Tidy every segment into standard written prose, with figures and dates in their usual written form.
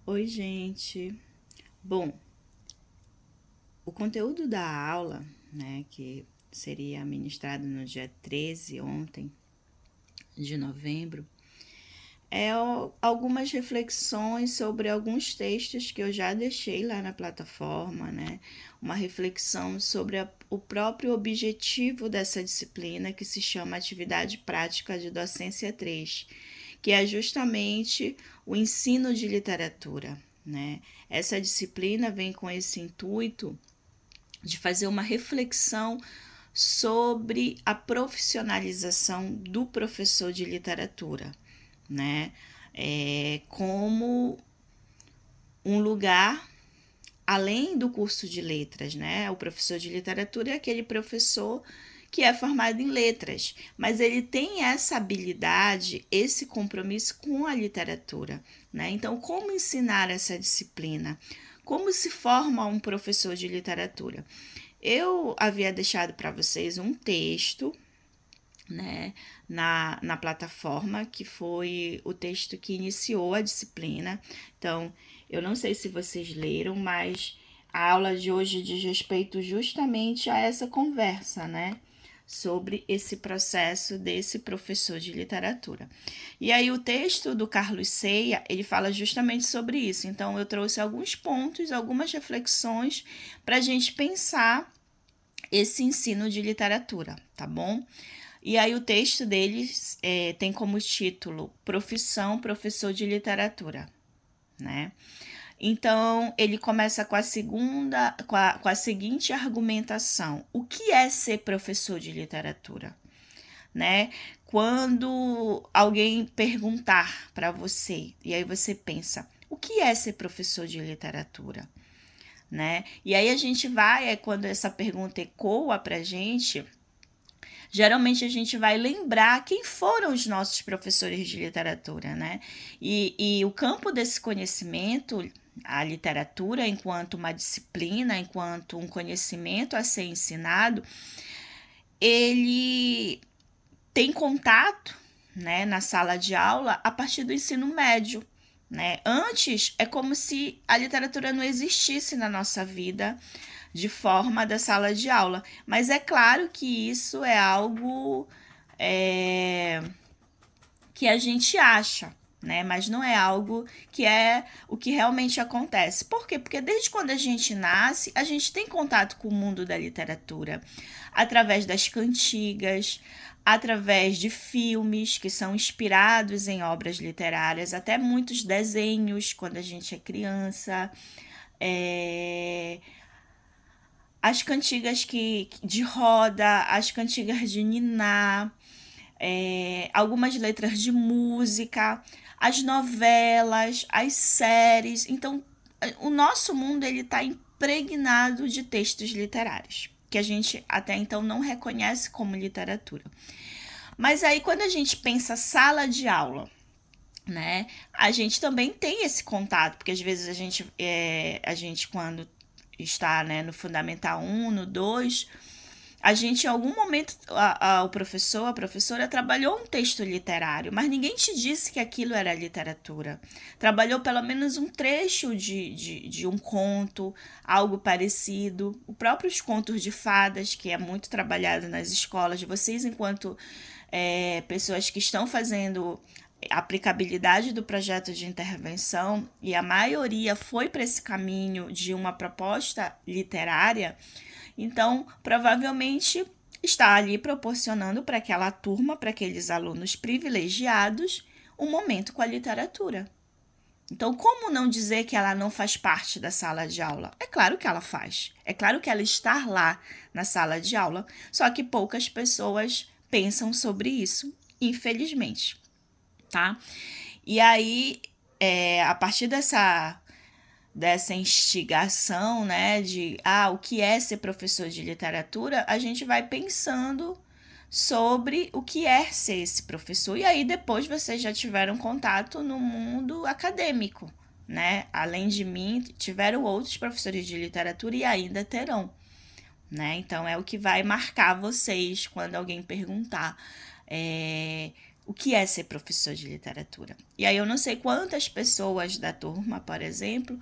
Oi, gente. Bom, o conteúdo da aula, né, que seria ministrado no dia 13, ontem, de novembro, algumas reflexões sobre alguns textos que eu já deixei lá na plataforma, né? Uma reflexão sobre o próprio objetivo dessa disciplina que se chama Atividade Prática de Docência 3, que é justamente o ensino de literatura, né? Essa disciplina vem com esse intuito de fazer uma reflexão sobre a profissionalização do professor de literatura, né? Como um lugar além do curso de letras, né? O professor de literatura é aquele professor que é formado em letras, mas ele tem essa habilidade, esse compromisso com a literatura, né? Então, como ensinar essa disciplina? Como se forma um professor de literatura? Eu havia deixado para vocês um texto, né, na plataforma, que foi o texto que iniciou a disciplina. Então, eu não sei se vocês leram, mas a aula de hoje diz respeito justamente a essa conversa, né? Sobre esse processo desse professor de literatura. E aí o texto do Carlos Ceia, ele fala justamente sobre isso. Então eu trouxe alguns pontos, algumas reflexões para a gente pensar esse ensino de literatura, tá bom? E aí o texto deles tem como título Profissão Professor de Literatura, né? Então ele começa com a segunda, com a seguinte argumentação: o que é ser professor de literatura, né? Quando alguém perguntar para você e aí você pensa, o que é ser professor de literatura, né? E aí a gente vai, quando essa pergunta ecoa pra gente, geralmente a gente vai lembrar quem foram os nossos professores de literatura, né? E o campo desse conhecimento, a literatura enquanto uma disciplina, enquanto um conhecimento a ser ensinado, ele tem contato, né, na sala de aula a partir do ensino médio. Né? Antes, é como se a literatura não existisse na nossa vida de forma da sala de aula. Mas é claro que isso é algo é, que a gente acha, né? Mas não é algo que é o que realmente acontece. Por quê? Porque desde quando a gente nasce, a gente tem contato com o mundo da literatura através das cantigas, através de filmes que são inspirados em obras literárias, até muitos desenhos quando a gente é criança. É, as cantigas de roda, as cantigas de niná, algumas letras de música, as novelas, as séries. Então, o nosso mundo ele está impregnado de textos literários, que a gente até então não reconhece como literatura. Mas aí, quando a gente pensa sala de aula, né, a gente também tem esse contato, porque às vezes a gente quando está, né, no Fundamental 1, no 2, a gente, em algum momento, o professor, a professora trabalhou um texto literário, mas ninguém te disse que aquilo era literatura. Trabalhou pelo menos um trecho de um conto, algo parecido. Os próprios contos de fadas, que é muito trabalhado nas escolas. Vocês, enquanto pessoas que estão fazendo aplicabilidade do projeto de intervenção, e a maioria foi para esse caminho de uma proposta literária, então, provavelmente está ali proporcionando para aquela turma, para aqueles alunos privilegiados, um momento com a literatura. Então, como não dizer que ela não faz parte da sala de aula? É claro que ela faz. É claro que ela está lá na sala de aula, só que poucas pessoas pensam sobre isso, infelizmente, tá? E aí, a partir dessa instigação, né, de o que é ser professor de literatura, a gente vai pensando sobre o que é ser esse professor. E aí depois vocês já tiveram contato no mundo acadêmico, né? Além de mim, tiveram outros professores de literatura e ainda terão, né? Então é o que vai marcar vocês quando alguém perguntar O que é ser professor de literatura? E aí eu não sei quantas pessoas da turma, por exemplo,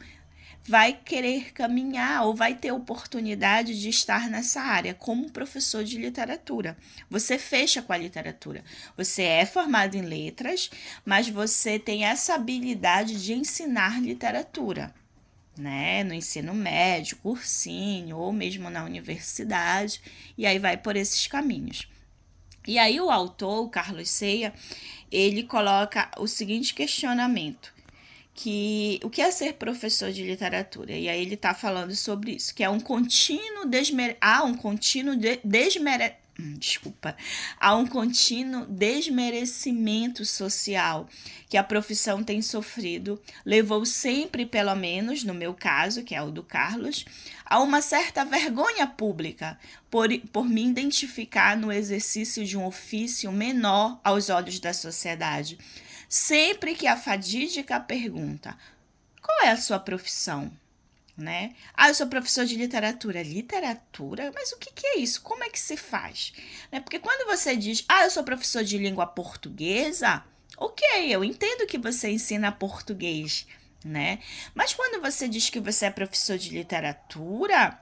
vai querer caminhar ou vai ter oportunidade de estar nessa área como professor de literatura. Você fecha com a literatura. Você é formado em letras, mas você tem essa habilidade de ensinar literatura, né? No ensino médio, cursinho ou mesmo na universidade, e aí vai por esses caminhos. E aí o autor, o Carlos Ceia, ele coloca o seguinte questionamento: que o que é ser professor de literatura? E aí ele está falando sobre isso, que é um contínuo há um contínuo desmerecimento social que a profissão tem sofrido, levou sempre, pelo menos no meu caso, que é o do Carlos, a uma certa vergonha pública por me identificar no exercício de um ofício menor aos olhos da sociedade. Sempre que a fadídica pergunta: qual é a sua profissão? Né? Eu sou professor de literatura. Literatura? Mas o que é isso? Como é que se faz? Né? Porque quando você diz: eu sou professor de língua portuguesa, ok, eu entendo que você ensina português, né? Mas quando você diz que você é professor de literatura,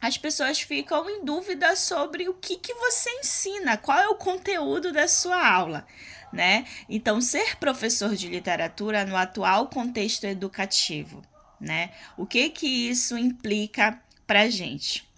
as pessoas ficam em dúvida sobre o que você ensina, qual é o conteúdo da sua aula, né? Então, ser professor de literatura no atual contexto educativo, né? O que isso implica para a gente?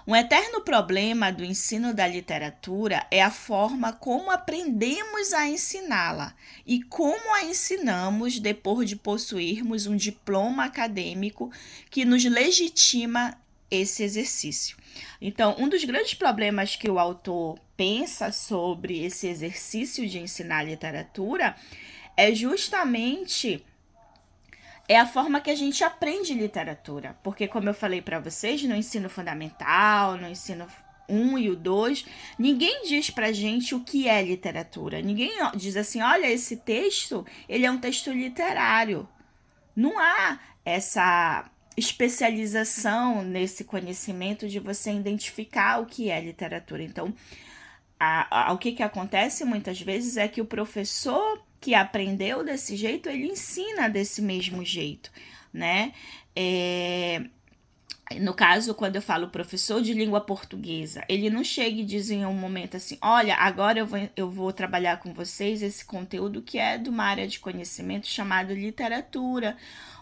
Um eterno problema do ensino da literatura é a forma como aprendemos a ensiná-la e como a ensinamos depois de possuirmos um diploma acadêmico que nos legitima esse exercício. Então, um dos grandes problemas que o autor pensa sobre esse exercício de ensinar literatura é justamente a forma que a gente aprende literatura. Porque, como eu falei para vocês, no ensino fundamental, no ensino 1 e o 2, ninguém diz pra gente o que é literatura. Ninguém diz assim: olha, esse texto, ele é um texto literário. Não há essa especialização nesse conhecimento de você identificar o que é literatura. Então, o que acontece muitas vezes é que o professor que aprendeu desse jeito, ele ensina desse mesmo jeito, né? No caso, quando eu falo professor de língua portuguesa, ele não chega e diz em um momento assim: olha, agora eu vou trabalhar com vocês esse conteúdo que é de uma área de conhecimento chamada literatura,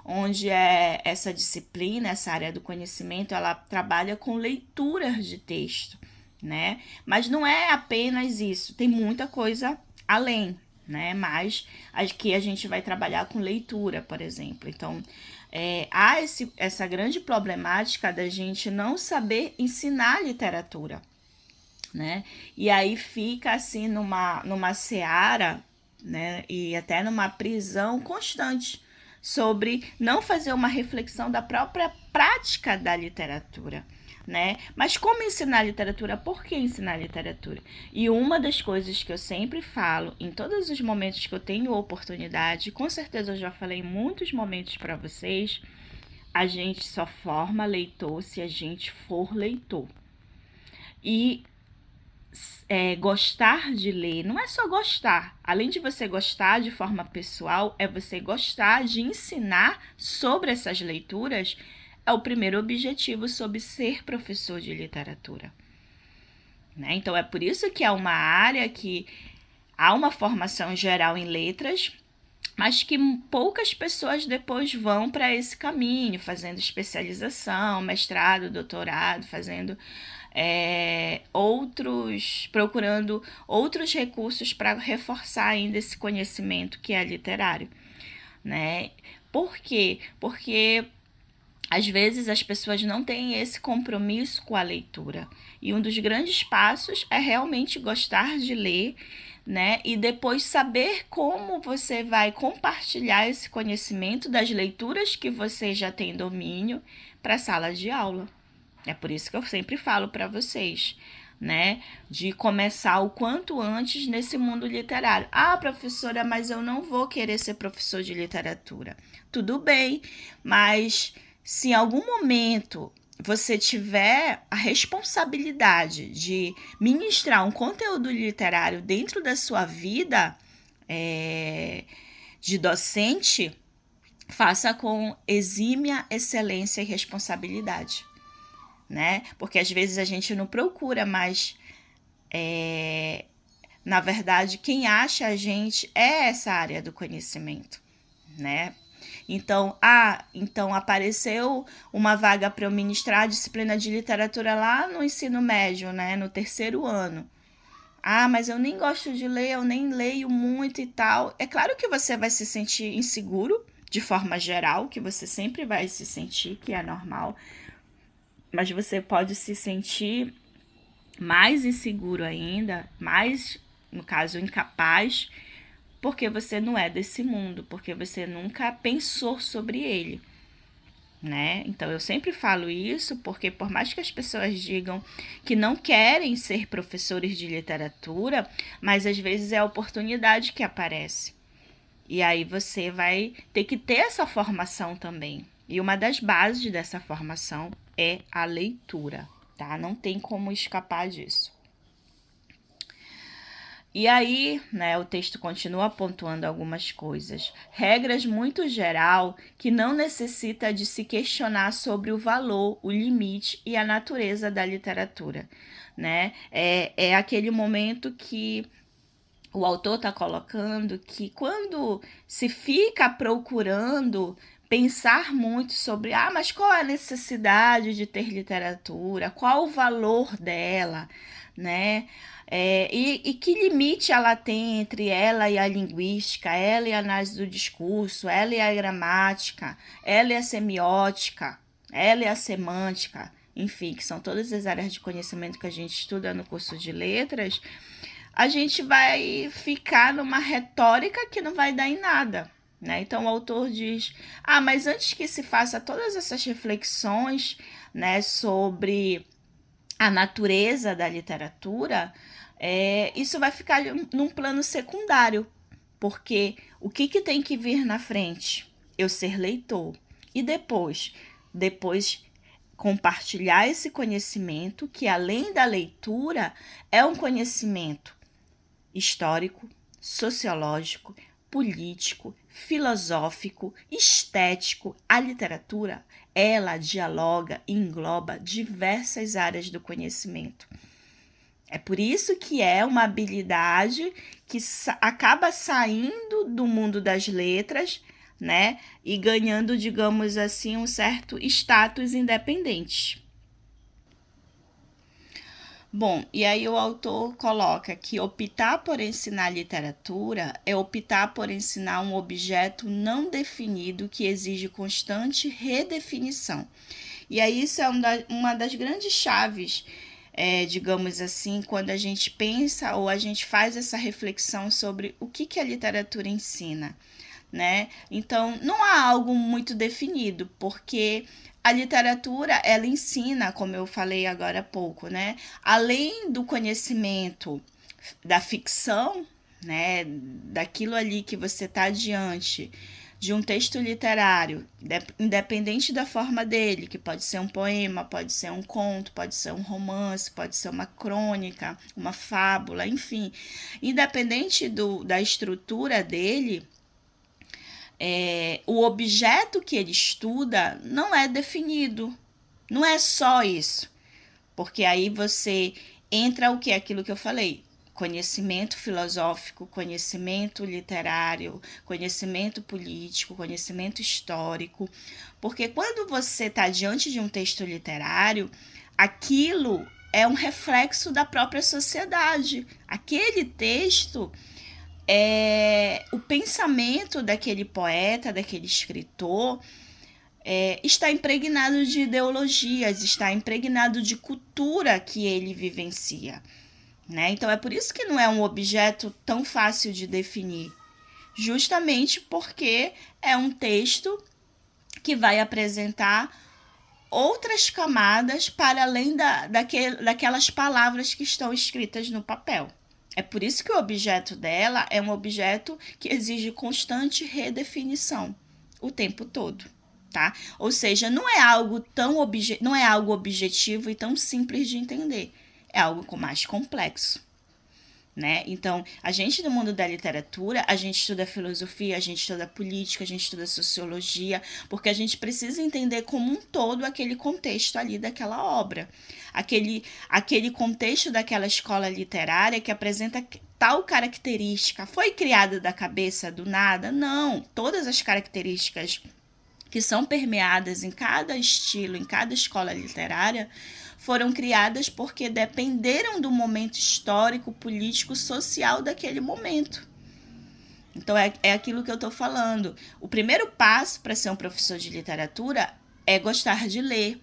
onde essa disciplina, essa área do conhecimento, ela trabalha com leituras de texto, né? Mas não é apenas isso, tem muita coisa além, né? Mas aqui a gente vai trabalhar com leitura, por exemplo. Então, há essa grande problemática da gente não saber ensinar literatura, né? E aí fica assim numa seara, né? E até numa prisão constante sobre não fazer uma reflexão da própria prática da literatura, né? Mas como ensinar literatura? Por que ensinar literatura? E uma das coisas que eu sempre falo em todos os momentos que eu tenho oportunidade, com certeza eu já falei em muitos momentos para vocês, a gente só forma leitor se a gente for leitor. E gostar de ler não é só gostar. Além de você gostar de forma pessoal, é você gostar de ensinar sobre essas leituras. É o primeiro objetivo sobre ser professor de literatura, né? Então, é por isso que é uma área que há uma formação geral em letras, mas que poucas pessoas depois vão para esse caminho, fazendo especialização, mestrado, doutorado, fazendo procurando outros recursos para reforçar ainda esse conhecimento que é literário, né? Por quê? Porque às vezes as pessoas não têm esse compromisso com a leitura. E um dos grandes passos é realmente gostar de ler, né? E depois saber como você vai compartilhar esse conhecimento das leituras que você já tem domínio para a sala de aula. É por isso que eu sempre falo para vocês, né? De começar o quanto antes nesse mundo literário. Professora, mas eu não vou querer ser professor de literatura. Tudo bem, mas se em algum momento você tiver a responsabilidade de ministrar um conteúdo literário dentro da sua vida de docente, faça com exímia excelência e responsabilidade, né? Porque às vezes a gente não procura, mas na verdade quem acha a gente é essa área do conhecimento, né? Então apareceu uma vaga para eu ministrar a disciplina de literatura lá no ensino médio, né, no 3º ano. Ah, mas eu nem gosto de ler, eu nem leio muito e tal. É claro que você vai se sentir inseguro, de forma geral, que você sempre vai se sentir, que é normal. Mas você pode se sentir mais inseguro ainda, mais, no caso, incapaz, porque você não é desse mundo, porque você nunca pensou sobre ele, né? Então eu sempre falo isso porque por mais que as pessoas digam que não querem ser professores de literatura, mas às vezes é a oportunidade que aparece. E aí você vai ter que ter essa formação também. E uma das bases dessa formação é a leitura, tá? Não tem como escapar disso. E aí, né, o texto continua pontuando algumas coisas. Regras muito geral que não necessita de se questionar sobre o valor, o limite e a natureza da literatura, né? É aquele momento que o autor está colocando que quando se fica procurando pensar muito sobre, mas qual é a necessidade de ter literatura, qual o valor dela, né? E que limite ela tem entre ela e a linguística, ela e a análise do discurso, ela e a gramática, ela e a semiótica, ela e a semântica, enfim, que são todas as áreas de conhecimento que a gente estuda no curso de letras. A gente vai ficar numa retórica que não vai dar em nada, né? Então o autor diz, mas antes que se faça todas essas reflexões, né, sobre a natureza da literatura, isso vai ficar num plano secundário, porque o que tem que vir na frente? Eu ser leitor. E depois compartilhar esse conhecimento, que além da leitura, é um conhecimento histórico, sociológico, político, filosófico, estético. A literatura, ela dialoga e engloba diversas áreas do conhecimento. É por isso que é uma habilidade que acaba saindo do mundo das letras, né, e ganhando, digamos assim, um certo status independente. Bom, e aí o autor coloca que optar por ensinar literatura é optar por ensinar um objeto não definido que exige constante redefinição. E aí isso é uma das grandes chaves, digamos assim, quando a gente pensa ou a gente faz essa reflexão sobre o que a literatura ensina, né? Então, não há algo muito definido, porque a literatura, ela ensina, como eu falei agora há pouco, né? Além do conhecimento da ficção, né? Daquilo ali que você está diante de um texto literário, independente da forma dele, que pode ser um poema, pode ser um conto, pode ser um romance, pode ser uma crônica, uma fábula, enfim. Independente da estrutura dele, o objeto que ele estuda não é definido. Não é só isso. Porque aí você entra o que é aquilo que eu falei. Conhecimento filosófico, conhecimento literário, conhecimento político, conhecimento histórico. Porque quando você está diante de um texto literário, aquilo é um reflexo da própria sociedade. Aquele texto o pensamento daquele poeta, daquele escritor, está impregnado de ideologias, está impregnado de cultura que ele vivencia, né? Então é por isso que não é um objeto tão fácil de definir, justamente porque é um texto que vai apresentar outras camadas para além daquelas palavras que estão escritas no papel. É por isso que o objeto dela é um objeto que exige constante redefinição o tempo todo. tá? Ou seja, não é algo não é algo objetivo e tão simples de entender. É algo mais complexo. Né? Então, a gente no mundo da literatura, a gente estuda filosofia, a gente estuda política, a gente estuda sociologia, porque a gente precisa entender como um todo aquele contexto ali daquela obra. Aquele contexto daquela escola literária que apresenta tal característica. Foi criada da cabeça do nada? Não. Todas as características que são permeadas em cada estilo, em cada escola literária, foram criadas porque dependeram do momento histórico, político, social daquele momento. Então, é aquilo que eu estou falando. O primeiro passo para ser um professor de literatura é gostar de ler,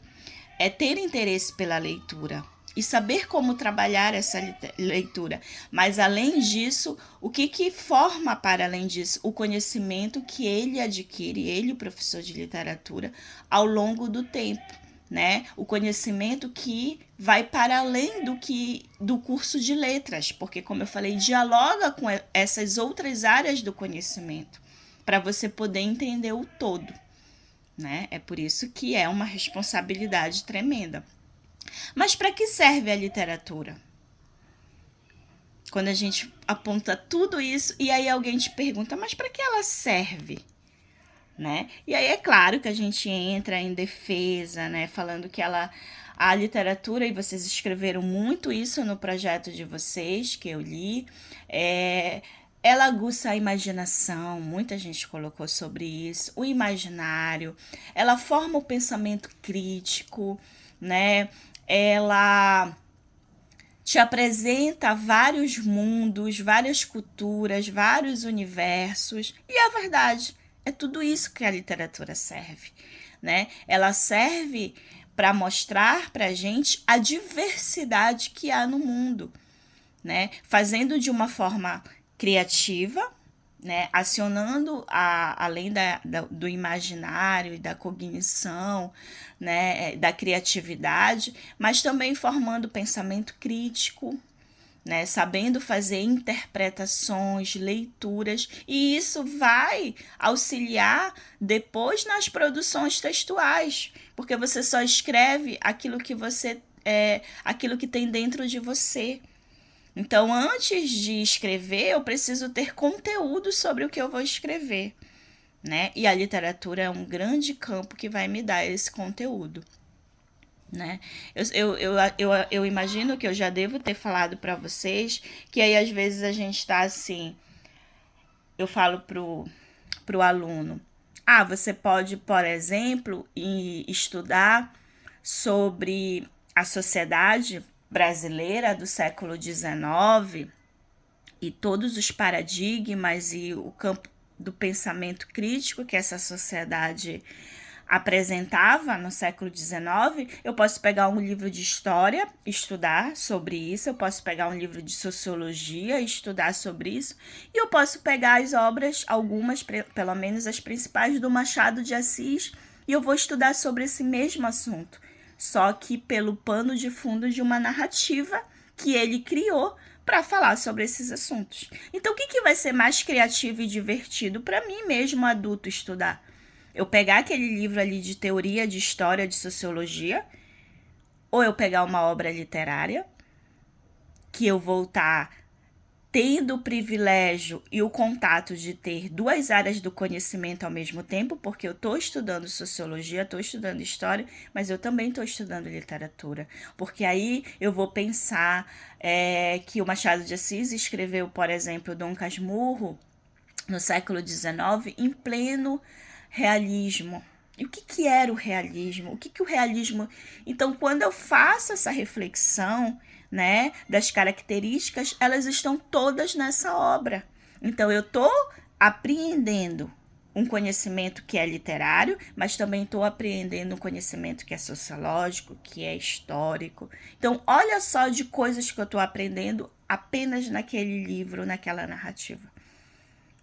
é ter interesse pela leitura e saber como trabalhar essa leitura. Mas, além disso, o que forma para além disso? O conhecimento que ele adquire, ele, o professor de literatura, ao longo do tempo. Né? O conhecimento que vai para além do curso de letras, porque, como eu falei, dialoga com essas outras áreas do conhecimento, para você poder entender o todo. Né? É por isso que é uma responsabilidade tremenda. Mas para que serve a literatura? Quando a gente aponta tudo isso e aí alguém te pergunta, mas para que ela serve? Né? E aí é claro que a gente entra em defesa, né? Falando que a literatura, e vocês escreveram muito isso no projeto de vocês, que eu li, ela aguça a imaginação, muita gente colocou sobre isso, o imaginário, ela forma o pensamento crítico, né? Ela te apresenta vários mundos, várias culturas, vários universos, e a verdade é tudo isso que a literatura serve, né? Ela serve para mostrar para a gente a diversidade que há no mundo, né? Fazendo de uma forma criativa, né? Acionando além do imaginário e da cognição, né? Da criatividade, mas também formando pensamento crítico, né? Sabendo fazer interpretações, leituras, e isso vai auxiliar depois nas produções textuais, porque você só escreve aquilo que aquilo que tem dentro de você. Então, antes de escrever, eu preciso ter conteúdo sobre o que eu vou escrever, né? E a literatura é um grande campo que vai me dar esse conteúdo. Né? Eu imagino que eu já devo ter falado para vocês que aí às vezes a gente está assim, eu falo pro aluno, você pode, por exemplo, estudar sobre a sociedade brasileira do século XIX e todos os paradigmas e o campo do pensamento crítico que essa sociedade apresentava no século XIX, eu posso pegar um livro de história, estudar sobre isso, eu posso pegar um livro de sociologia, estudar sobre isso, e eu posso pegar as obras, algumas, pelo menos as principais, do Machado de Assis, e eu vou estudar sobre esse mesmo assunto, só que pelo pano de fundo de uma narrativa que ele criou para falar sobre esses assuntos. Então, o que vai ser mais criativo e divertido para mim mesmo, adulto, estudar? Eu pegar aquele livro ali de teoria, de história, de sociologia, ou eu pegar uma obra literária, que eu vou estar tendo o privilégio e o contato de ter duas áreas do conhecimento ao mesmo tempo, porque eu estou estudando sociologia, estou estudando história, mas eu também estou estudando literatura. Porque aí eu vou pensar que o Machado de Assis escreveu, por exemplo, Dom Casmurro, no século XIX, em pleno realismo. E o que era o realismo? O que o realismo... Então, quando eu faço essa reflexão, né, das características, elas estão todas nessa obra. Então, eu estou apreendendo um conhecimento que é literário, mas também estou apreendendo um conhecimento que é sociológico, que é histórico. Então, olha só de coisas que eu estou aprendendo apenas naquele livro, naquela narrativa.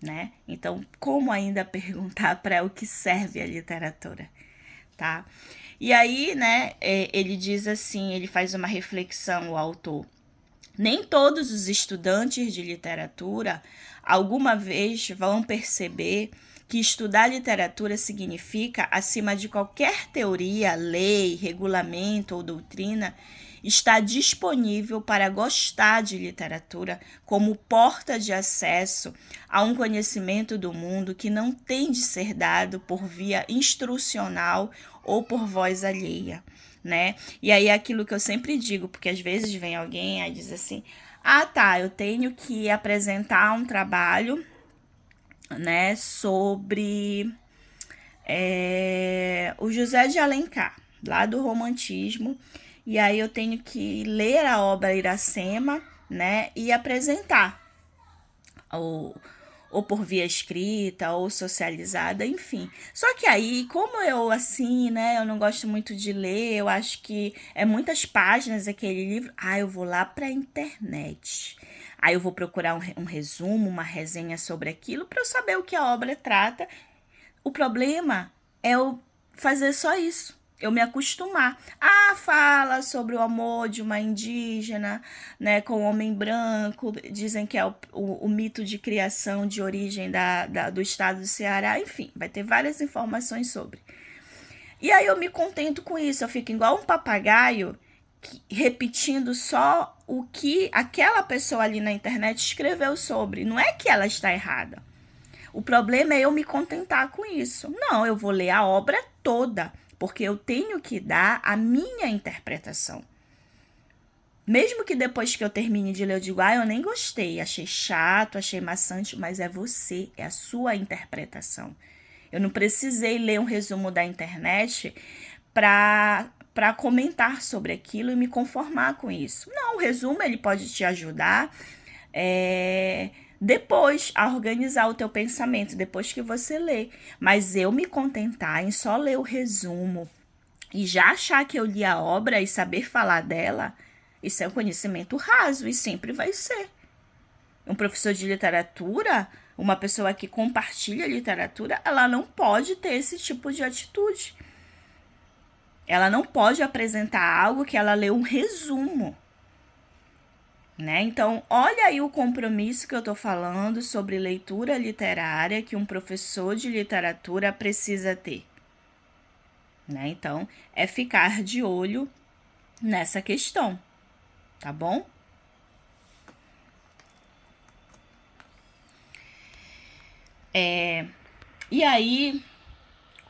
Né? Então, como ainda perguntar para o que serve a literatura, tá? E aí, né, ele diz assim, ele faz uma reflexão, o autor. Nem todos os estudantes de literatura alguma vez vão perceber que estudar literatura significa, acima de qualquer teoria, lei, regulamento ou doutrina, estar disponível para gostar de literatura como porta de acesso a um conhecimento do mundo que não tem de ser dado por via instrucional ou por voz alheia, né? E aí é aquilo que eu sempre digo, porque às vezes vem alguém e diz assim: ah, tá, eu tenho que apresentar um trabalho, né, sobre o José de Alencar, lá do Romantismo, e aí eu tenho que ler a obra Iracema, né, e apresentar, ou por via escrita, ou socializada, enfim. Só que aí, como eu, assim, né, eu não gosto muito de ler, eu acho que é muitas páginas aquele livro, eu vou lá para a internet. Aí eu vou procurar um resumo, uma resenha sobre aquilo, para eu saber o que a obra trata. O problema é eu fazer só isso, eu me acostumar. Fala sobre o amor de uma indígena, né, com o homem branco, dizem que é o mito de criação de origem do estado do Ceará, enfim, vai ter várias informações sobre. E aí eu me contento com isso, eu fico igual um papagaio repetindo só o que aquela pessoa ali na internet escreveu sobre. Não é que ela está errada. O problema é eu me contentar com isso. Não, eu vou ler a obra toda, porque eu tenho que dar a minha interpretação. Mesmo que depois que eu termine de ler, eu digo, eu nem gostei, achei chato, achei maçante, mas é você, é a sua interpretação. Eu não precisei ler um resumo da internet para comentar sobre aquilo e me conformar com isso. Não, o resumo ele pode te ajudar depois a organizar o teu pensamento, depois que você lê. Mas eu me contentar em só ler o resumo e já achar que eu li a obra e saber falar dela, isso é um conhecimento raso e sempre vai ser. Um professor de literatura, uma pessoa que compartilha literatura, ela não pode ter esse tipo de atitude. Ela não pode apresentar algo que ela leu um resumo. Né? Então, olha aí o compromisso que eu estou falando sobre leitura literária que um professor de literatura precisa ter. Né? Então, é ficar de olho nessa questão, tá bom? E aí,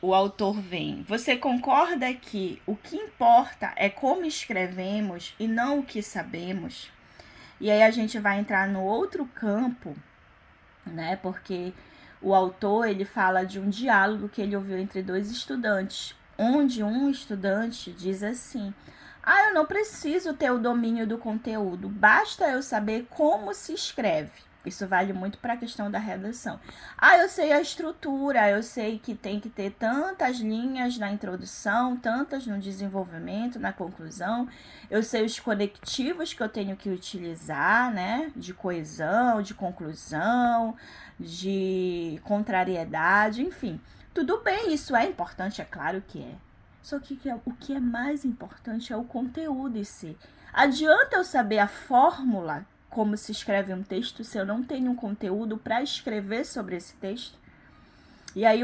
o autor vem. Você concorda que o que importa é como escrevemos e não o que sabemos? E aí a gente vai entrar no outro campo, né? Porque o autor ele fala de um diálogo que ele ouviu entre dois estudantes, onde um estudante diz assim: eu não preciso ter o domínio do conteúdo, basta eu saber como se escreve. Isso vale muito para a questão da redação. Eu sei a estrutura, eu sei que tem que ter tantas linhas na introdução, tantas no desenvolvimento, na conclusão. Eu sei os conectivos que eu tenho que utilizar, né? De coesão, de conclusão, de contrariedade, enfim. Tudo bem, isso é importante, é claro que é. Só que o que é mais importante é o conteúdo em si. Adianta eu saber a fórmula, como se escreve um texto, se eu não tenho um conteúdo para escrever sobre esse texto? E aí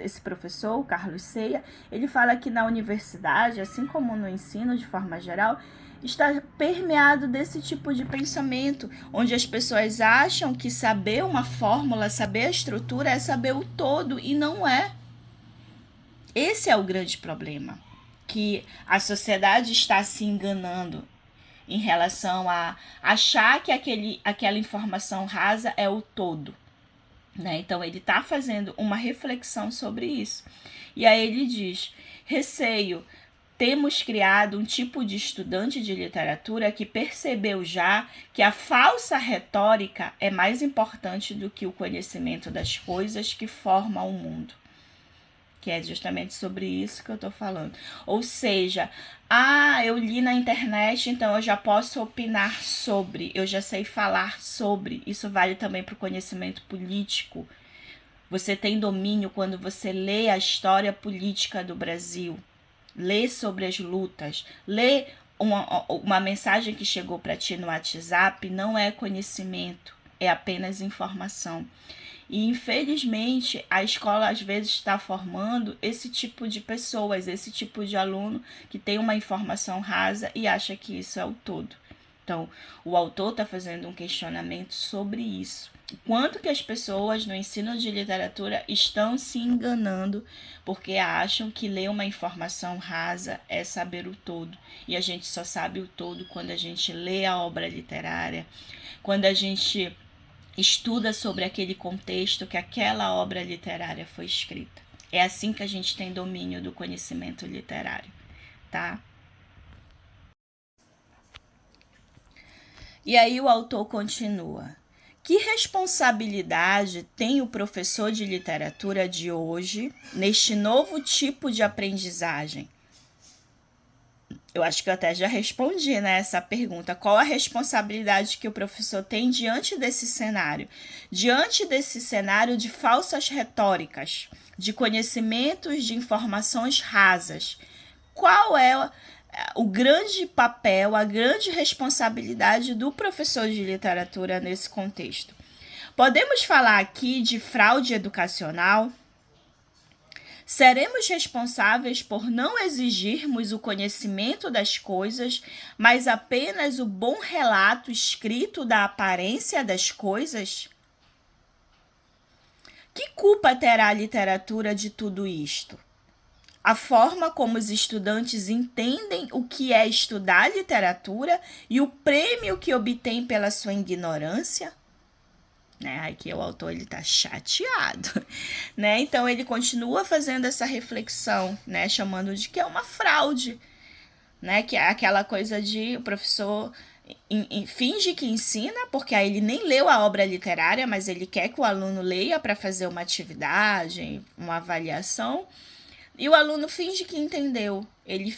esse professor, o Carlos Ceia, ele fala que na universidade, assim como no ensino de forma geral, está permeado desse tipo de pensamento, onde as pessoas acham que saber uma fórmula, saber a estrutura é saber o todo, e não é. Esse é o grande problema, que a sociedade está se enganando em relação a achar que aquela informação rasa é o todo. Né? Então, ele está fazendo uma reflexão sobre isso. E aí ele diz: receio, temos criado um tipo de estudante de literatura que percebeu já que a falsa retórica é mais importante do que o conhecimento das coisas que formam o mundo. Que é justamente sobre isso que eu tô falando. Ou seja, eu li na internet, então eu já posso opinar sobre, eu já sei falar sobre. Isso vale também para o conhecimento político. Você tem domínio quando você lê a história política do Brasil, lê sobre as lutas, lê uma mensagem que chegou para ti no WhatsApp, não é conhecimento, é apenas informação. E, infelizmente, a escola às vezes está formando esse tipo de pessoas, esse tipo de aluno que tem uma informação rasa e acha que isso é o todo. Então, o autor está fazendo um questionamento sobre isso. Quanto que as pessoas no ensino de literatura estão se enganando porque acham que ler uma informação rasa é saber o todo. E a gente só sabe o todo quando a gente lê a obra literária, quando a gente estuda sobre aquele contexto que aquela obra literária foi escrita. É assim que a gente tem domínio do conhecimento literário, tá? E aí o autor continua. Que responsabilidade tem o professor de literatura de hoje neste novo tipo de aprendizagem? Eu acho que eu até já respondi, né, essa pergunta. Qual a responsabilidade que o professor tem diante desse cenário? Diante desse cenário de falsas retóricas, de conhecimentos, de informações rasas. Qual é o grande papel, a grande responsabilidade do professor de literatura nesse contexto? Podemos falar aqui de fraude educacional? Seremos responsáveis por não exigirmos o conhecimento das coisas, mas apenas o bom relato escrito da aparência das coisas? Que culpa terá a literatura de tudo isto? A forma como os estudantes entendem o que é estudar literatura e o prêmio que obtém pela sua ignorância? Né? Aqui o autor está chateado, né? Então ele continua fazendo essa reflexão, né? Chamando de que é uma fraude, né? Que é aquela coisa de o professor finge que ensina, porque aí ele nem leu a obra literária, mas ele quer que o aluno leia para fazer uma atividade, uma avaliação. E o aluno finge que entendeu. Ele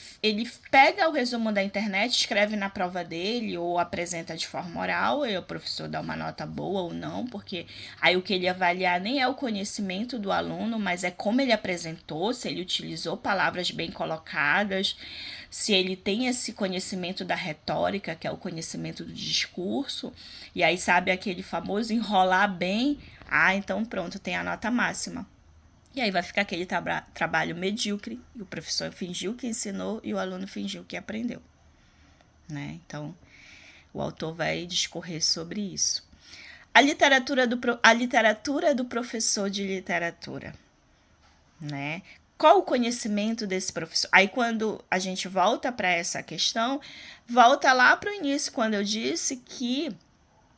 pega o resumo da internet, escreve na prova dele ou apresenta de forma oral, e o professor dá uma nota boa ou não, porque aí o que ele avaliar nem é o conhecimento do aluno, mas é como ele apresentou, se ele utilizou palavras bem colocadas, se ele tem esse conhecimento da retórica, que é o conhecimento do discurso, e aí sabe aquele famoso enrolar bem, então pronto, tem a nota máxima. E aí vai ficar aquele trabalho medíocre, e o professor fingiu que ensinou e o aluno fingiu que aprendeu. Né? Então, o autor vai discorrer sobre isso. A literatura do professor de literatura. Né? Qual o conhecimento desse professor? Aí, quando a gente volta para essa questão, volta lá para o início, quando eu disse que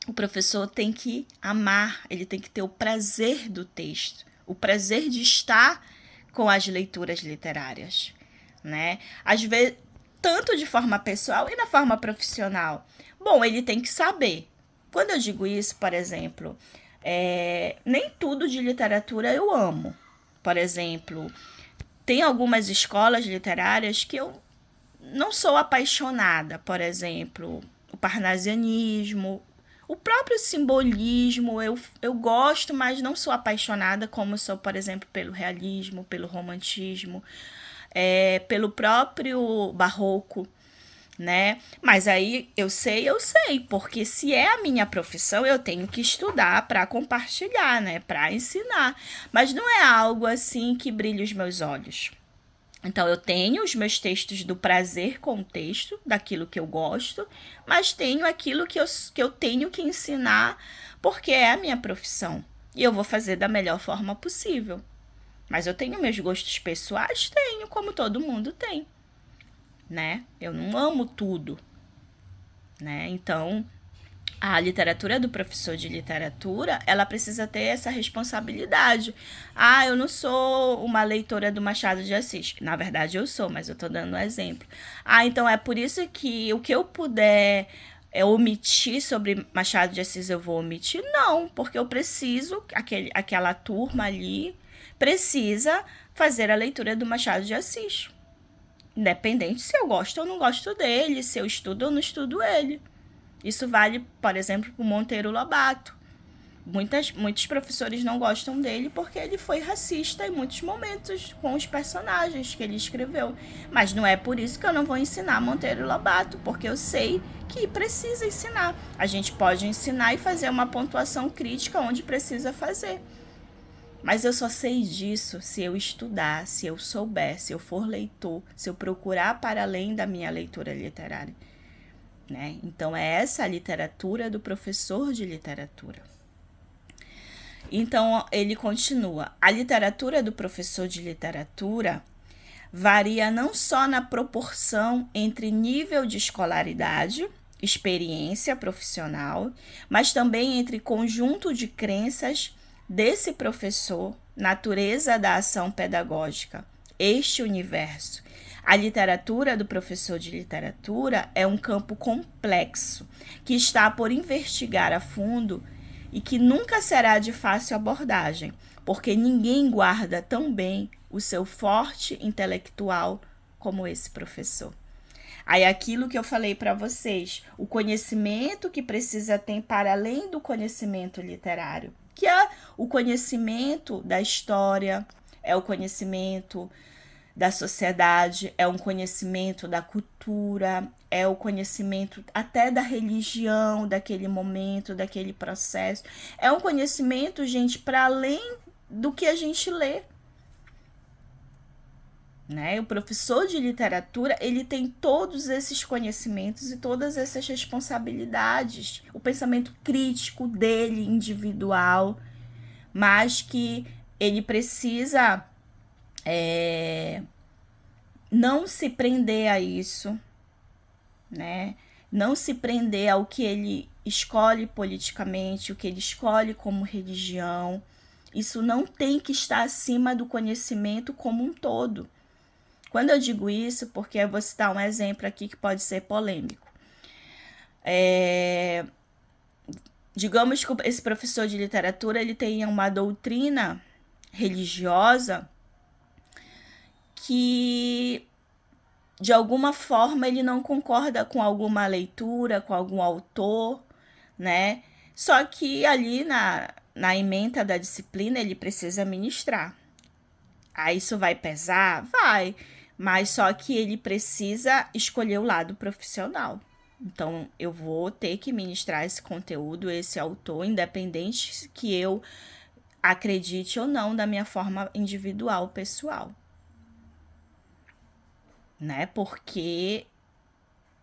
o professor tem que amar, ele tem que ter o prazer do texto, o prazer de estar com as leituras literárias, né? Às vezes, tanto de forma pessoal e na forma profissional. Bom, ele tem que saber. Quando eu digo isso, por exemplo, nem tudo de literatura eu amo. Por exemplo, tem algumas escolas literárias que eu não sou apaixonada. Por exemplo, o parnasianismo, o próprio simbolismo eu gosto, mas não sou apaixonada como sou, por exemplo, pelo realismo, pelo romantismo, pelo próprio barroco, né? Mas aí eu sei, porque se é a minha profissão, eu tenho que estudar para compartilhar, né? Para ensinar. Mas não é algo assim que brilha os meus olhos. Então, eu tenho os meus textos do prazer com o texto, daquilo que eu gosto, mas tenho aquilo que eu tenho que ensinar, porque é a minha profissão. E eu vou fazer da melhor forma possível. Mas eu tenho meus gostos pessoais? Tenho, como todo mundo tem. Né? Eu não amo tudo. Né? Então, a literatura do professor de literatura, ela precisa ter essa responsabilidade. Eu não sou uma leitora do Machado de Assis. Na verdade, eu sou, mas eu estou dando um exemplo. Então é por isso que o que eu puder omitir sobre Machado de Assis, eu vou omitir? Não, porque eu preciso, aquela turma ali precisa fazer a leitura do Machado de Assis. Independente se eu gosto ou não gosto dele, se eu estudo ou não estudo ele. Isso vale, por exemplo, para o Monteiro Lobato. Muitos professores não gostam dele porque ele foi racista em muitos momentos com os personagens que ele escreveu. Mas não é por isso que eu não vou ensinar Monteiro Lobato, porque eu sei que precisa ensinar. A gente pode ensinar e fazer uma pontuação crítica onde precisa fazer. Mas eu só sei disso se eu estudar, se eu souber, se eu for leitor, se eu procurar para além da minha leitura literária, né? Então é essa a literatura do professor de literatura. Então ele continua: a literatura do professor de literatura varia não só na proporção entre nível de escolaridade, experiência profissional, mas também entre conjunto de crenças desse professor, natureza da ação pedagógica, este universo. A literatura do professor de literatura é um campo complexo que está por investigar a fundo e que nunca será de fácil abordagem, porque ninguém guarda tão bem o seu forte intelectual como esse professor. Aí aquilo que eu falei para vocês, o conhecimento que precisa ter para além do conhecimento literário, que é o conhecimento da história, é o conhecimento da sociedade, é um conhecimento da cultura, é o conhecimento até da religião, daquele momento, daquele processo. É um conhecimento, gente, para além do que a gente lê. Né? O professor de literatura, ele tem todos esses conhecimentos e todas essas responsabilidades. O pensamento crítico dele, individual, mas que ele precisa não se prender a isso, né? Não se prender ao que ele escolhe politicamente, o que ele escolhe como religião. Isso não tem que estar acima do conhecimento como um todo. Quando eu digo isso, porque eu vou citar um exemplo aqui que pode ser polêmico. Digamos que esse professor de literatura ele tenha uma doutrina religiosa que, de alguma forma, ele não concorda com alguma leitura, com algum autor, né? Só que ali na ementa da disciplina ele precisa ministrar. Aí isso vai pesar? Vai. Mas só que ele precisa escolher o lado profissional. Então, eu vou ter que ministrar esse conteúdo, esse autor, independente que eu acredite ou não da minha forma individual, pessoal. Né? Porque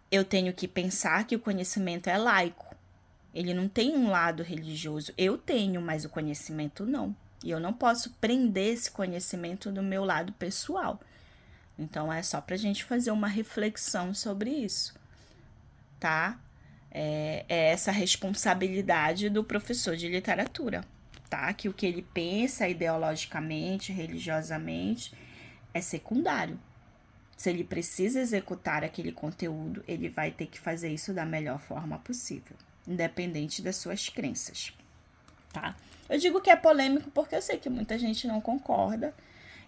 eu tenho que pensar que o conhecimento é laico. Ele não tem um lado religioso. Eu tenho, mas o conhecimento não. E eu não posso prender esse conhecimento do meu lado pessoal. Então, é só para a gente fazer uma reflexão sobre isso, tá? É essa responsabilidade do professor de literatura, tá? Que o que ele pensa ideologicamente, religiosamente, é secundário. Se ele precisa executar aquele conteúdo, ele vai ter que fazer isso da melhor forma possível, independente das suas crenças, tá? Eu digo que é polêmico porque eu sei que muita gente não concorda,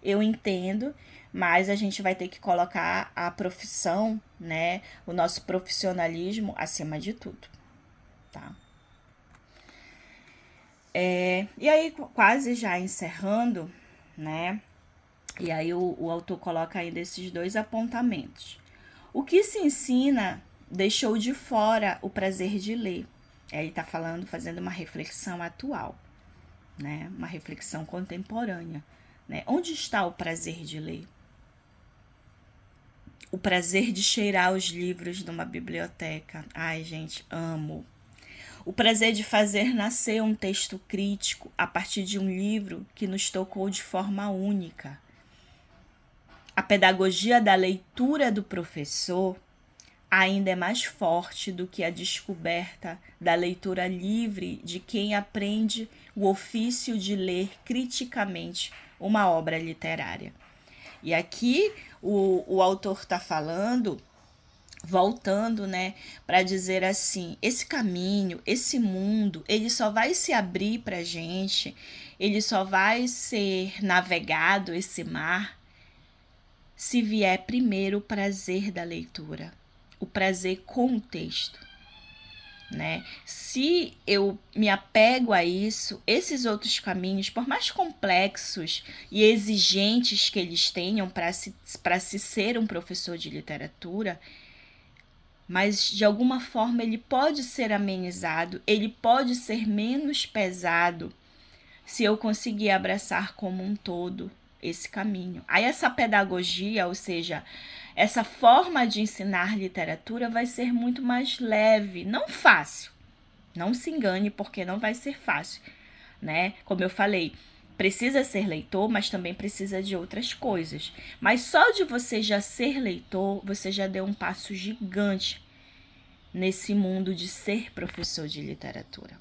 eu entendo, mas a gente vai ter que colocar a profissão, né, o nosso profissionalismo acima de tudo, tá? E aí, quase já encerrando, né, e aí o autor coloca ainda esses dois apontamentos. O que se ensina deixou de fora o prazer de ler. Ele está falando, fazendo uma reflexão atual, né, uma reflexão contemporânea. Né? Onde está o prazer de ler? O prazer de cheirar os livros numa biblioteca. Ai, gente, amo. O prazer de fazer nascer um texto crítico a partir de um livro que nos tocou de forma única. A pedagogia da leitura do professor ainda é mais forte do que a descoberta da leitura livre de quem aprende o ofício de ler criticamente uma obra literária. E aqui o autor está falando, voltando, né, para dizer assim, esse caminho, esse mundo, ele só vai se abrir para a gente, ele só vai ser navegado, esse mar, se vier primeiro o prazer da leitura, o prazer com o texto. Né? Se eu me apego a isso, esses outros caminhos, por mais complexos e exigentes que eles tenham para se ser um professor de literatura, mas de alguma forma ele pode ser amenizado, ele pode ser menos pesado se eu conseguir abraçar como um todo esse caminho. Aí essa pedagogia, ou seja, essa forma de ensinar literatura vai ser muito mais leve, não fácil. Não se engane, porque não vai ser fácil, né? Como eu falei, precisa ser leitor, mas também precisa de outras coisas. Mas só de você já ser leitor, você já deu um passo gigante nesse mundo de ser professor de literatura.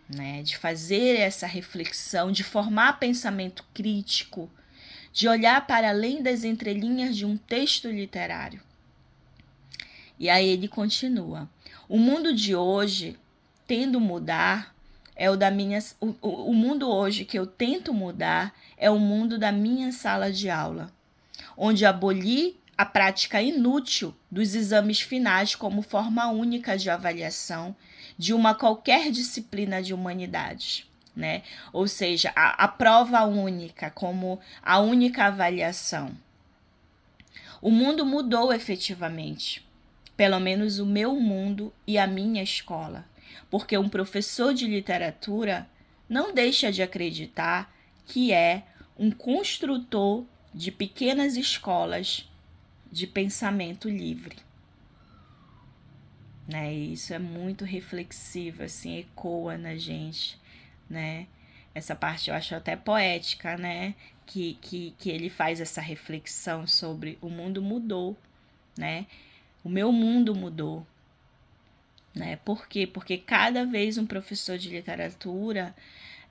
Né? De fazer essa reflexão, de formar pensamento crítico, de olhar para além das entrelinhas de um texto literário. E aí ele continua. O mundo de hoje, tendo mudar, é o da minha. O mundo hoje que eu tento mudar é o mundo da minha sala de aula, onde aboli a prática inútil dos exames finais como forma única de avaliação de uma qualquer disciplina de humanidades. Né? Ou seja, a prova única como a única avaliação. O mundo mudou efetivamente, pelo menos o meu mundo e a minha escola, porque um professor de literatura não deixa de acreditar que é um construtor de pequenas escolas de pensamento livre. Né? E isso é muito reflexivo, assim, ecoa na gente, né? Essa parte eu acho até poética, né? Que ele faz essa reflexão sobre o mundo mudou, né? O meu mundo mudou, né? Por quê? Porque cada vez um professor de literatura,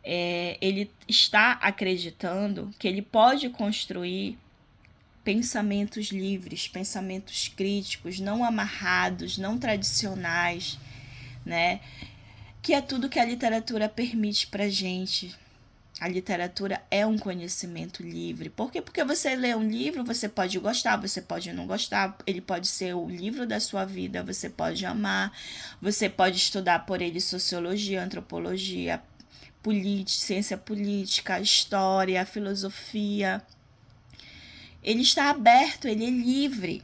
ele está acreditando que ele pode construir pensamentos livres, pensamentos críticos, não amarrados, não tradicionais, né? Que é tudo que a literatura permite pra gente. A literatura é um conhecimento livre. Por quê? Porque você lê um livro, você pode gostar, você pode não gostar, ele pode ser o livro da sua vida, você pode amar, você pode estudar por ele sociologia, antropologia, ciência política, história, filosofia. Ele está aberto, ele é livre.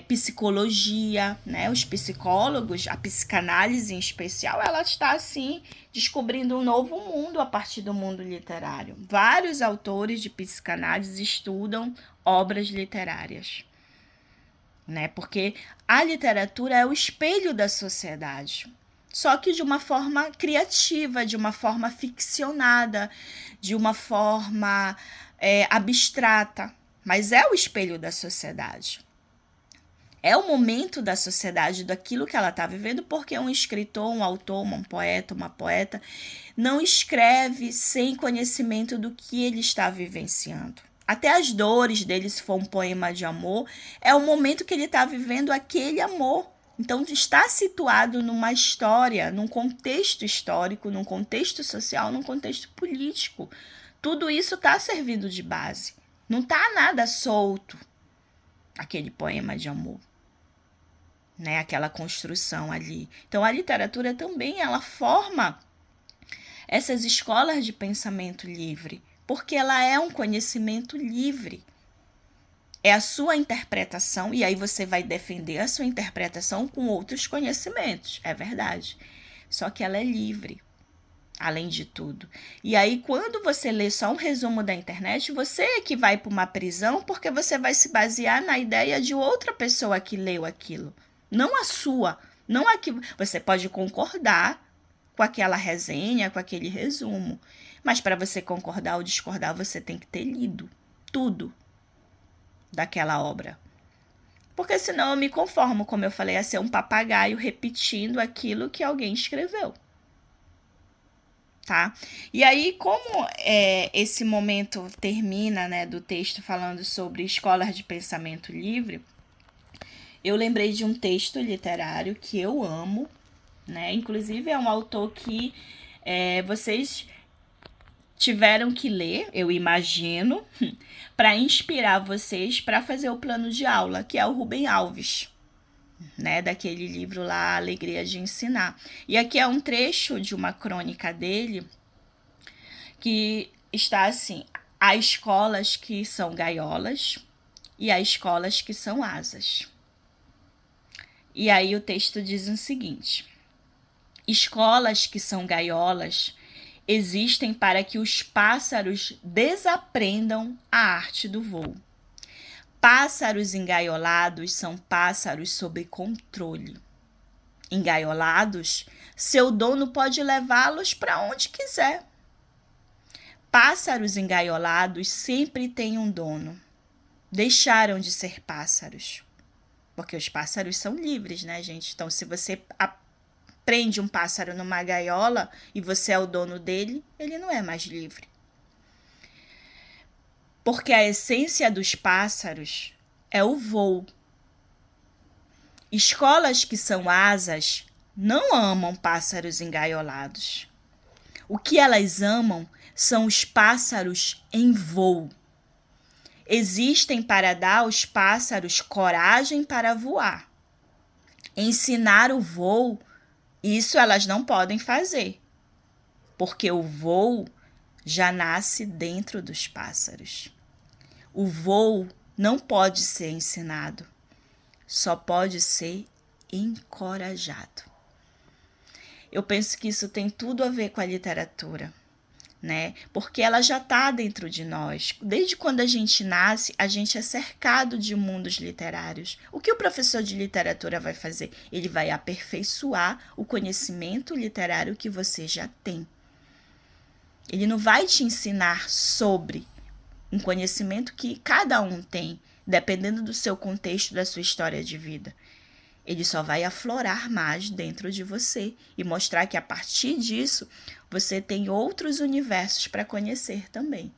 Psicologia, né? Os psicólogos, a psicanálise em especial, ela está assim descobrindo um novo mundo a partir do mundo literário. Vários autores de psicanálise estudam obras literárias, né? Porque a literatura é o espelho da sociedade. Só que de uma forma criativa, de uma forma ficcionada, de uma forma abstrata, mas é o espelho da sociedade. É o momento da sociedade, daquilo que ela está vivendo, porque um escritor, um autor, um poeta, uma poeta, não escreve sem conhecimento do que ele está vivenciando. Até as dores dele, se for um poema de amor, é o momento que ele está vivendo aquele amor. Então, está situado numa história, num contexto histórico, num contexto social, num contexto político. Tudo isso está servindo de base. Não está nada solto, aquele poema de amor. Né, aquela construção ali. Então, a literatura também, ela forma essas escolas de pensamento livre, porque ela é um conhecimento livre. É a sua interpretação, e aí você vai defender a sua interpretação com outros conhecimentos, é verdade. Só que ela é livre, além de tudo. E aí, quando você lê só um resumo da internet, você é que vai para uma prisão, porque você vai se basear na ideia de outra pessoa que leu aquilo. Não a sua, não a que você pode concordar com aquela resenha, com aquele resumo. Mas para você concordar ou discordar, você tem que ter lido tudo daquela obra. Porque senão eu me conformo, como eu falei, a ser um papagaio repetindo aquilo que alguém escreveu. Tá? E aí, como esse momento termina, né, do texto falando sobre escolas de pensamento livre, eu lembrei de um texto literário que eu amo, né? Inclusive é um autor que vocês tiveram que ler, eu imagino, para inspirar vocês para fazer o plano de aula, que é o Rubem Alves, né? Daquele livro lá, Alegria de Ensinar. E aqui é um trecho de uma crônica dele que está assim: há escolas que são gaiolas e há escolas que são asas. E aí o texto diz o seguinte: Escolas que são gaiolas existem para que os pássaros desaprendam a arte do voo. Pássaros engaiolados são pássaros sob controle. Engaiolados, seu dono pode levá-los para onde quiser. Pássaros engaiolados sempre têm um dono. Deixaram de ser pássaros. Porque os pássaros são livres, né, gente? Então, se você prende um pássaro numa gaiola e você é o dono dele, ele não é mais livre. Porque a essência dos pássaros é o voo. Escolas que são asas não amam pássaros engaiolados. O que elas amam são os pássaros em voo. Existem para dar aos pássaros coragem para voar. Ensinar o voo, isso elas não podem fazer, porque o voo já nasce dentro dos pássaros. O voo não pode ser ensinado, só pode ser encorajado. Eu penso que isso tem tudo a ver com a literatura, né? Porque ela já está dentro de nós. Desde quando a gente nasce, a gente é cercado de mundos literários. O que o professor de literatura vai fazer? Ele vai aperfeiçoar o conhecimento literário que você já tem. Ele não vai te ensinar sobre um conhecimento que cada um tem, dependendo do seu contexto, da sua história de vida. Ele só vai aflorar mais dentro de você e mostrar que a partir disso você tem outros universos para conhecer também.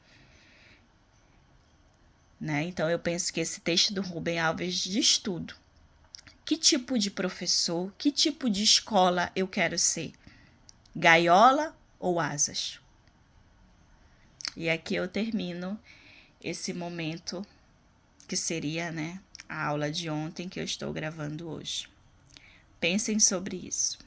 Né? Então eu penso que esse texto do Rubem Alves diz tudo. Que tipo de professor, que tipo de escola eu quero ser? Gaiola ou asas? E aqui eu termino esse momento que seria, né, a aula de ontem que eu estou gravando hoje. Pensem sobre isso.